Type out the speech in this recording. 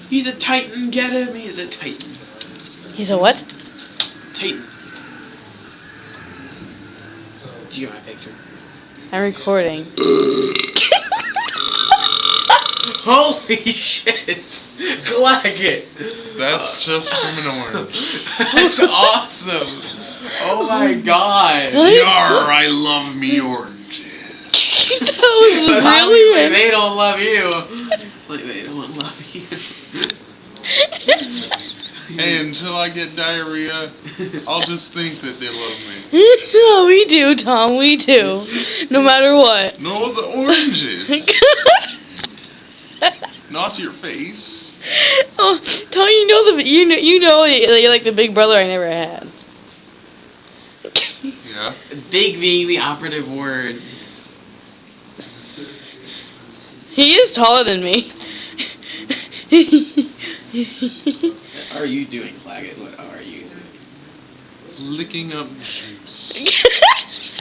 He's a titan, get him, he's a titan. He's a what? Titan. Do you want my picture? I'm recording. Holy shit! Glad it. That's just an orange. That's awesome. Oh my god. Yar, I love me oranges. That was But really obviously they don't love you. Like they don't love you. Hey, until I get diarrhea, I'll just think that they love me. Oh, we do, Tom. We do. No matter what. No, the oranges. Not your face. Oh, Tom, you know you're like the big brother I never had. Yeah. Big being the operative word. He is taller than me. What are you doing, Flaggett? What are you doing? Licking up juice.